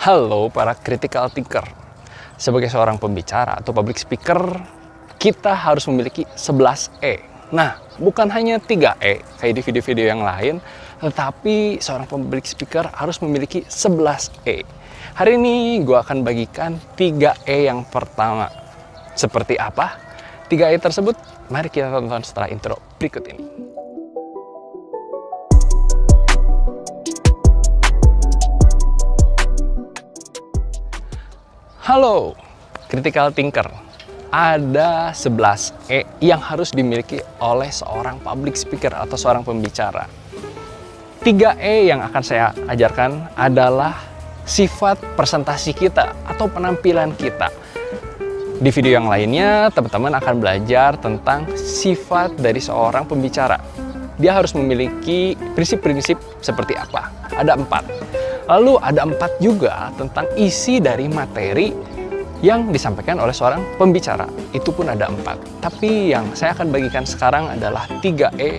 Halo para critical thinker. Sebagai seorang pembicara atau public speaker, kita harus memiliki 11 E. Nah, bukan hanya 3 E kayak di video-video yang lain, tetapi seorang public speaker harus memiliki 11 E. Hari ini gue akan bagikan 3 E yang pertama. Seperti apa 3 E tersebut? Mari kita tonton setelah intro berikut ini. Halo, critical thinker. Ada 11 E yang harus dimiliki oleh seorang public speaker atau seorang pembicara. 3 E yang akan saya ajarkan adalah sifat presentasi kita atau penampilan kita. Di video yang lainnya, teman-teman akan belajar tentang sifat dari seorang pembicara. Dia harus memiliki prinsip-prinsip seperti apa? Ada 4. Lalu ada 4 juga tentang isi dari materi yang disampaikan oleh seorang pembicara. Itu pun ada 4. Tapi yang saya akan bagikan sekarang adalah 3 E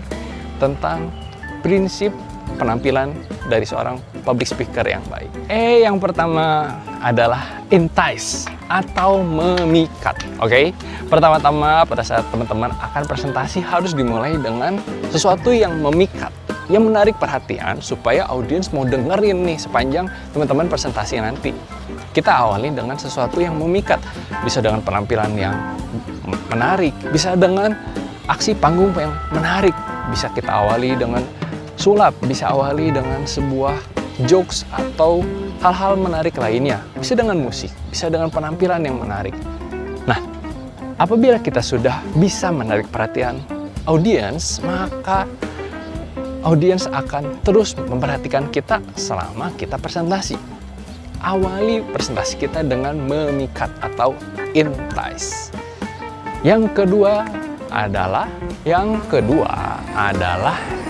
tentang prinsip penampilan dari seorang public speaker yang baik. E yang pertama adalah entice atau memikat. Oke? Pertama-tama pada saat teman-teman akan presentasi harus dimulai dengan sesuatu yang memikat, yang menarik perhatian supaya audiens mau dengerin nih sepanjang teman-teman presentasi nanti. Kita awali dengan sesuatu yang memikat, bisa dengan penampilan yang menarik, bisa dengan aksi panggung yang menarik, bisa kita awali dengan sulap, bisa awali dengan sebuah jokes atau hal-hal menarik lainnya, bisa dengan musik, bisa dengan penampilan yang menarik. Nah, apabila kita sudah bisa menarik perhatian audiens, maka audiens akan terus memperhatikan kita selama kita presentasi. Awali presentasi kita dengan memikat atau entice. Yang kedua adalah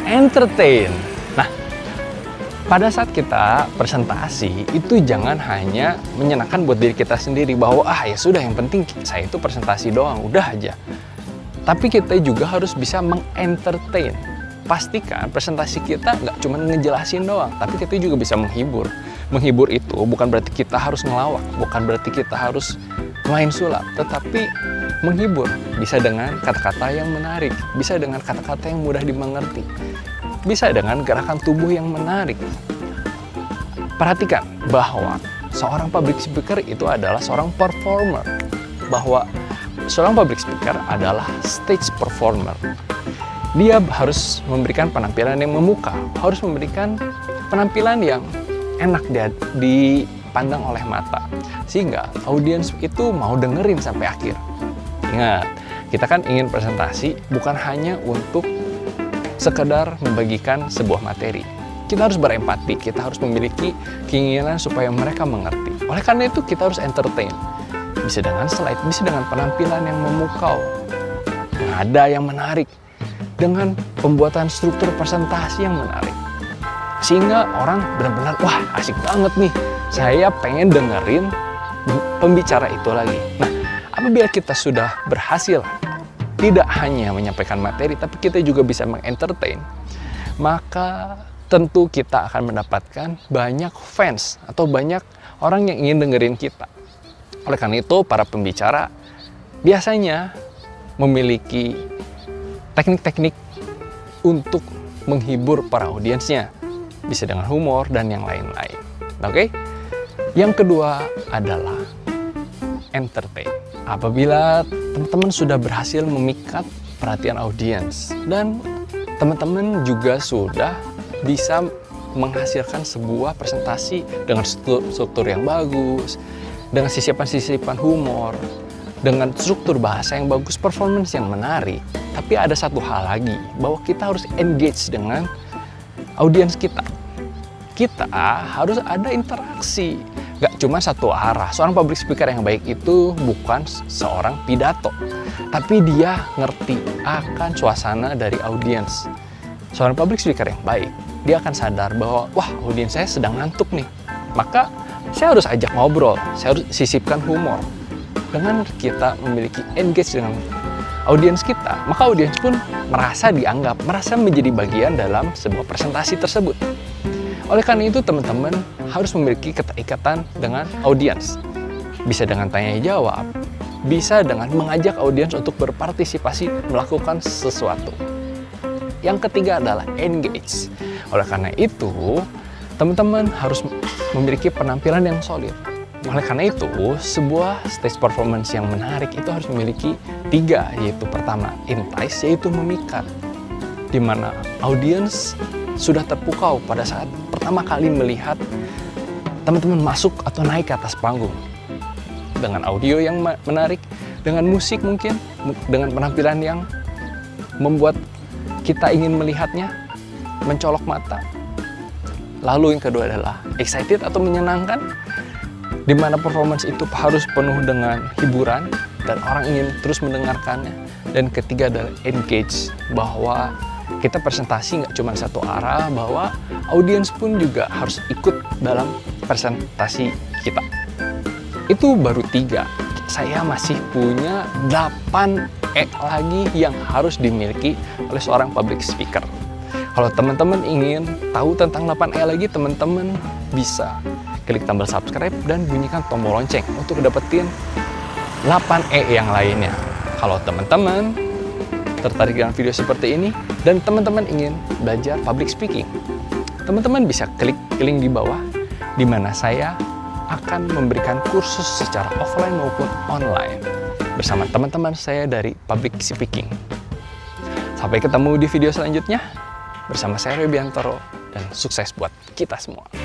entertain. Nah, pada saat kita presentasi itu jangan hanya menyenangkan buat diri kita sendiri bahwa ya sudah, yang penting saya itu presentasi doang, udah aja. Tapi kita juga harus bisa mengentertain. Pastikan presentasi kita nggak cuma ngejelasin doang, tapi kita juga bisa menghibur. Menghibur itu bukan berarti kita harus ngelawak, bukan berarti kita harus main sulap, tetapi menghibur bisa dengan kata-kata yang menarik, bisa dengan kata-kata yang mudah dimengerti, bisa dengan gerakan tubuh yang menarik. Perhatikan bahwa seorang public speaker itu adalah seorang performer, bahwa seorang public speaker adalah stage performer. Dia harus memberikan penampilan yang memukau, harus memberikan penampilan yang enak dipandang oleh mata, sehingga audiens itu mau dengerin sampai akhir. Ingat, kita kan ingin presentasi bukan hanya untuk sekedar membagikan sebuah materi. Kita harus berempati, kita harus memiliki keinginan supaya mereka mengerti. Oleh karena itu kita harus entertain. Bisa dengan slide, bisa dengan penampilan yang memukau, nada yang menarik, dengan pembuatan struktur presentasi yang menarik, sehingga orang benar-benar wah asik banget nih, saya pengen dengerin pembicara itu lagi. Nah, apabila kita sudah berhasil tidak hanya menyampaikan materi, tapi kita juga bisa mengentertain, maka tentu kita akan mendapatkan banyak fans atau banyak orang yang ingin dengerin kita. Oleh karena itu, para pembicara biasanya memiliki teknik-teknik untuk menghibur para audiensnya, bisa dengan humor dan yang lain-lain. Oke? Yang kedua adalah entertain. Apabila teman-teman sudah berhasil memikat perhatian audiens dan teman-teman juga sudah bisa menghasilkan sebuah presentasi dengan struktur yang bagus, dengan sisipan-sisipan humor, dengan struktur bahasa yang bagus, performance yang menarik. Tapi ada satu hal lagi, bahwa kita harus engage dengan audiens kita. Kita harus ada interaksi, gak cuma satu arah. Seorang public speaker yang baik itu bukan seorang pidato, tapi dia ngerti akan suasana dari audiens. Seorang public speaker yang baik, dia akan sadar bahwa wah, audiens saya sedang ngantuk nih, maka saya harus ajak ngobrol, saya harus sisipkan humor. Dengan kita memiliki engage dengan audiens kita, maka audiens pun merasa dianggap, merasa menjadi bagian dalam sebuah presentasi tersebut. Oleh karena itu, teman-teman harus memiliki keterikatan dengan audiens. Bisa dengan tanya jawab, bisa dengan mengajak audiens untuk berpartisipasi melakukan sesuatu. Yang ketiga adalah engage. Oleh karena itu, teman-teman harus memiliki penampilan yang solid. Oleh karena itu, sebuah stage performance yang menarik itu harus memiliki 3, yaitu pertama, entice, yaitu memikat, di mana audiens sudah terpukau pada saat pertama kali melihat teman-teman masuk atau naik ke atas panggung. Dengan audio yang menarik, dengan musik mungkin, dengan penampilan yang membuat kita ingin melihatnya, mencolok mata. Lalu yang kedua adalah excited atau menyenangkan, di mana performance itu harus penuh dengan hiburan dan orang ingin terus mendengarkannya. Dan ketiga adalah engage, bahwa kita presentasi nggak cuma satu arah, bahwa audiens pun juga harus ikut dalam presentasi kita. Itu baru 3. Saya masih punya 8 E lagi yang harus dimiliki oleh seorang public speaker. Kalau teman-teman ingin tahu tentang 8E lagi, teman-teman bisa klik tombol subscribe dan bunyikan tombol lonceng untuk dapetin 8E yang lainnya. Kalau teman-teman tertarik dengan video seperti ini dan teman-teman ingin belajar public speaking, teman-teman bisa klik link di bawah, di mana saya akan memberikan kursus secara offline maupun online bersama teman-teman saya dari public speaking. Sampai ketemu di video selanjutnya bersama saya Roy Biantoro, dan sukses buat kita semua.